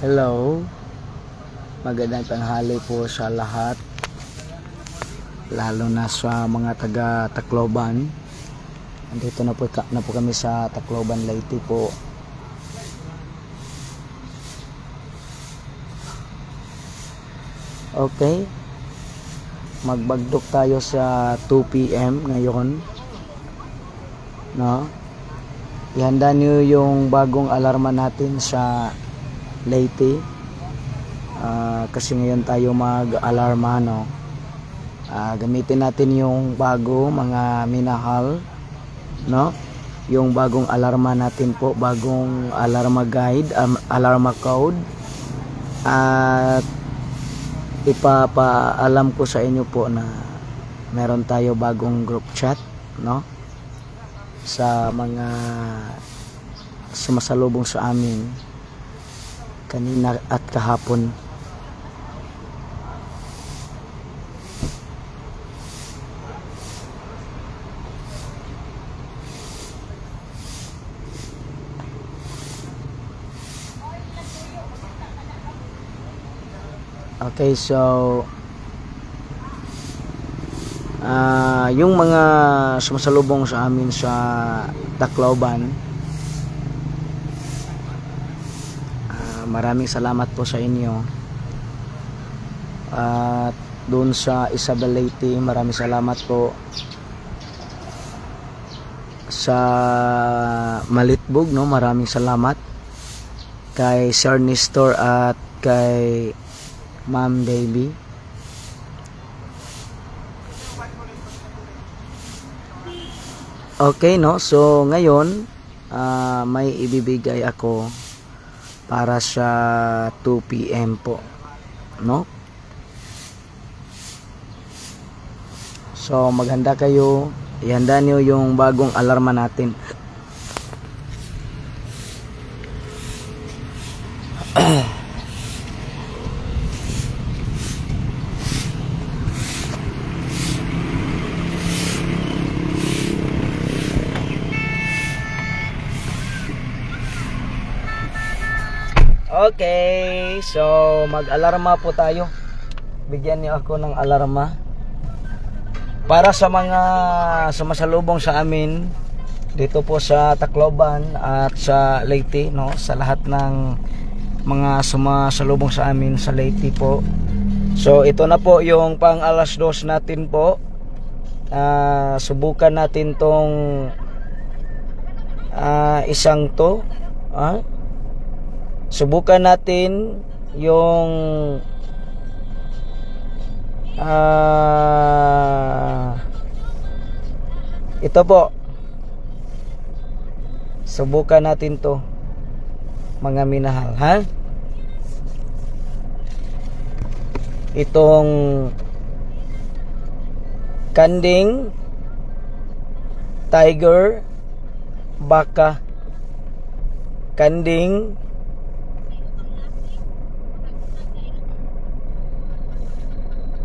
Hello, magandang tanghali po sa lahat, lalo na sa mga taga Tacloban. Andito na po kami sa Tacloban, Leyte po. Okay, magbagdok tayo sa 2 PM ngayon, no? Ihanda niyo yung bagong alarma natin sa Leyte, kasi ngayon tayo mag-alarma, no? Gamitin natin yung bago, mga minahal, no? Yung bagong alarma natin po, bagong alarma guide, alarma code. At ipapaalam ko sa inyo po na meron tayo bagong group chat, no? Sa mga sumasalubong sa amin kanina at kahapon. Okay, so yung mga sumasalubong sa amin sa Tacloban, maraming salamat po sa inyo. At doon sa Isabel, Leyte, maraming salamat po. Sa Malitbog, no, maraming salamat kay Sir Nestor at kay Ma'am Baby. Okay, no, so ngayon may ibibigay ako para sa 2 PM po, no? So maghanda kayo, ihanda niyo yung bagong alarma natin. Okay, so mag-alarma po tayo. Bigyan niyo ako ng alarma para sa mga sumasalubong sa amin dito po sa Tacloban at sa Leyte, no? Sa lahat ng mga sumasalubong sa amin sa Leyte po. So ito na po yung pang alas 2 natin po. Subukan natin tong isang to, subukan natin yung ito po. Subukan natin to, mga minahal, ha? Itong kanding, tiger, baka, kanding,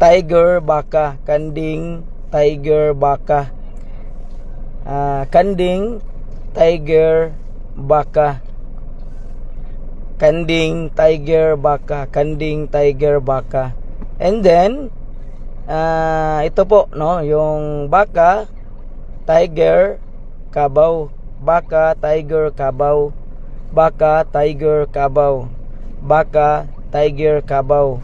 tiger, baka, kanding, tiger, baka, kanding, tiger, baka, kanding, tiger, baka, kanding, tiger, baka. And then ito po, no, yung baka, tiger, kabaw, baka, tiger, kabaw, baka, tiger, kabaw, baka, tiger, kabaw,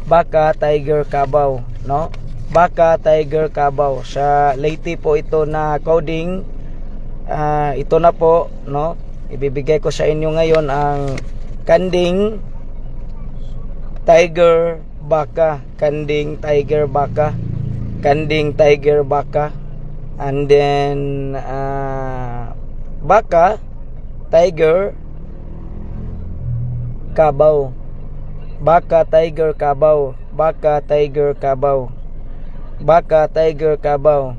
baka, tiger, kabaw, no? Baka, tiger, kabaw. Sa Leyte po ito na coding. Ito na po, no? Ibibigay ko sa inyo ngayon ang kanding, tiger, baka, kanding, tiger, baka, kanding, tiger, baka, and then baka, tiger, kabaw, baka, tiger, kabaw, baka, tiger, kabaw, baka, tiger, kabaw.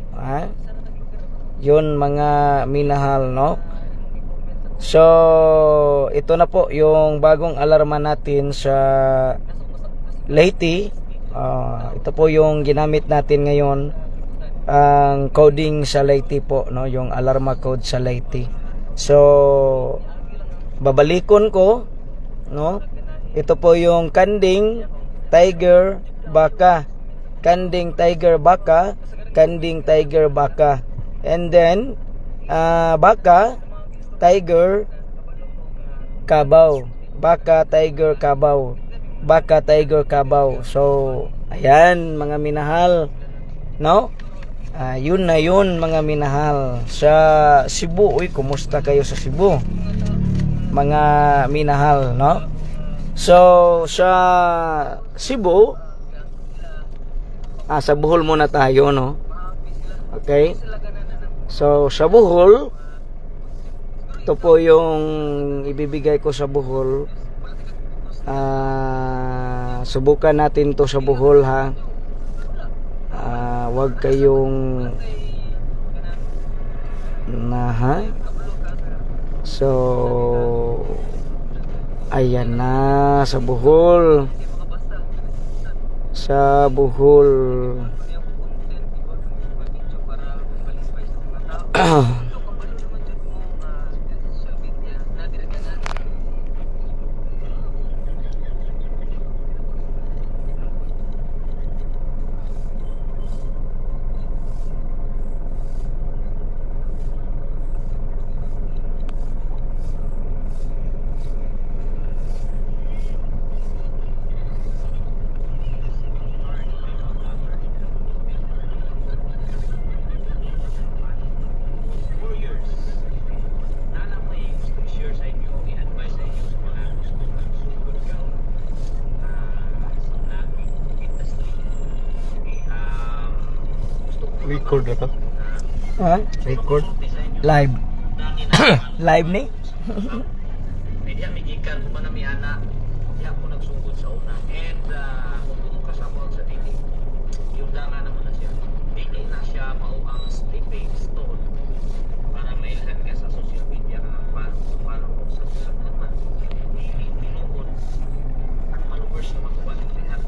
Yun mga minahal, no? So ito na po yung bagong alarma natin sa Leyte. Ito po yung ginamit natin ngayon, ang coding sa Leyte po, no? Yung alarma code sa Leyte. So babalikon ko, no? Ito po yung kanding tiger baka. Kanding tiger baka, kanding tiger baka. And then baka, tiger, kabaw. Baka, tiger, kabaw. Baka, tiger, kabaw. So, ayan mga minahal, no? Yun na yun mga minahal. Sa Cebu, uy, kumusta kayo sa Cebu? Mga minahal, no? So, sa Cebu, sa Bohol muna tayo, no? Okay? So, sa Bohol, ito po yung ibibigay ko sa Bohol. Subukan natin to sa Bohol, ha? Wag kayong ha? So, ayan na sa Bohol. Sa Bohol. Record na to? Ha? Record? Live. Live ni? Media migikan ko man mi ana. Diya ko nagsugod sa una and kung kasama sa dating. Yung danga naman na siya. Hindi na siya mao ang stepping stone para mailhan ka sa social media para sa social naman. Hindi tinuod ang followers na makuha ng lahat.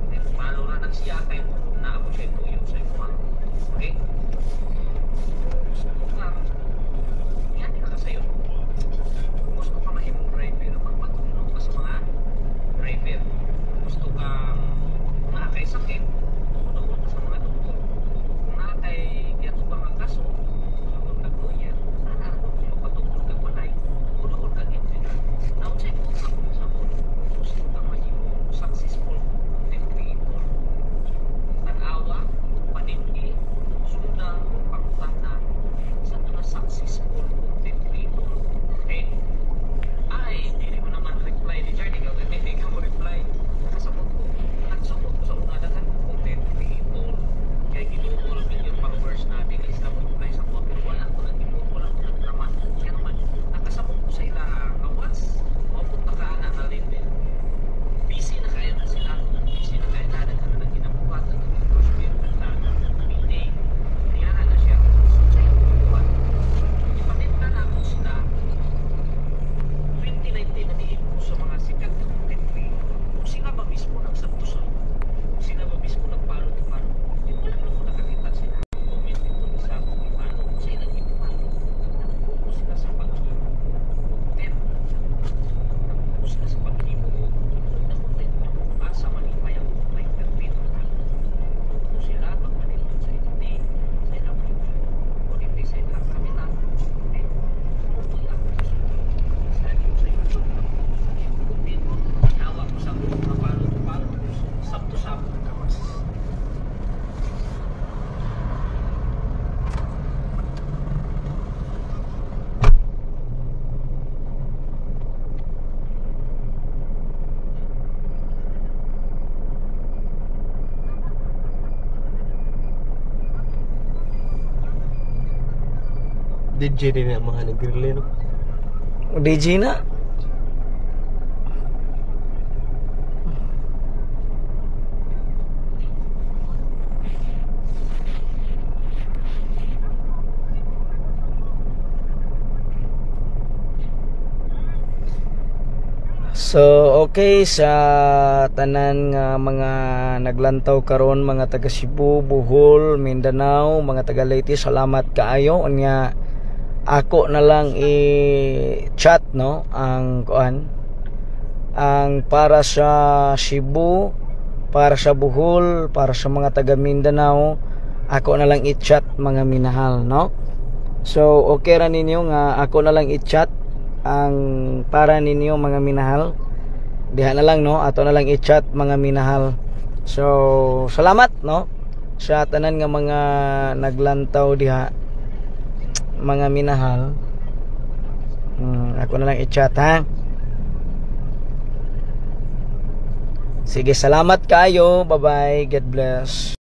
And follow na siya kay na ako siya tuyo sa imo. Okay? Yan ka sa'yo. Gusto ka mahimong driver na magpatulong ka sa mga driver. Gusto kang nakakaisakit, tulungan ka sa mga doktor. Kung nakakay gato ka mga kaso, tulungan ka lawyer. Kung magpatulong ka malay, tulungan ka engineer. Naunsay mo sa mundo. Gusto kang mahimong successful content creator. Tanawa, panindi, sundan, pangutanan sa mga successful content creator. Okay? Ay, hindi mo naman reply ni Journey. Hindi ka mo reply. Nakasabot ko. Nagsabot ko sa una dagan content creator. Kaya ginuol yung followers natin. Isla mo reply sa ko. Pero wala ko lang ginuol. Wala ko lang naman. Kaya naman, nakasabot ko sa ila kawas. Mapunta ka na na rin din. Busy na kaya na sila. Busy na kaya na. Nagkaroon ng ginabuhat. Nagkaroon ng meeting. Kaya na siya. Sa iyo, ipatinda na ako sila. 2019 na diin ko sa mga sikat na content creator. Kung sila ba mismo nagsabtusan, kung sila ba mismo nagpalo, yung wala na ko nakakita sila. Comment dito sa kung ipalo, kung sila nag-ipalo. Nagpupo sila sa pag-ibo. Nagpupo sila sa pag-ibo. Na content na kung asa manipay ang may permito na. Nagpupo sila pag-manipay sa hindi. Sa ilang people. Kung hindi sa ilang kamila. Nagpupo lang. DJ din na mga nag-grill, no? DJ na. So okay sa tanan nga mga naglantaw karon, mga taga Cebu, Bohol, Mindanao, mga taga Leyte, salamat kaayo. Unya ako na lang i-chat, no, ang kuan ang para sa Cebu, para sa Bohol, para sa mga taga Mindanao, ako na lang i-chat mga minahal, no? So okay ra ninyo nga ako na lang i-chat ang para ninyo mga minahal. Diha na lang, no, ato na lang i-chat mga minahal. So salamat, no, sa tanan nga mga naglantaw diha mga minahal. Ako na lang i-chat, ha. Sige, salamat kayo. Bye bye, God bless.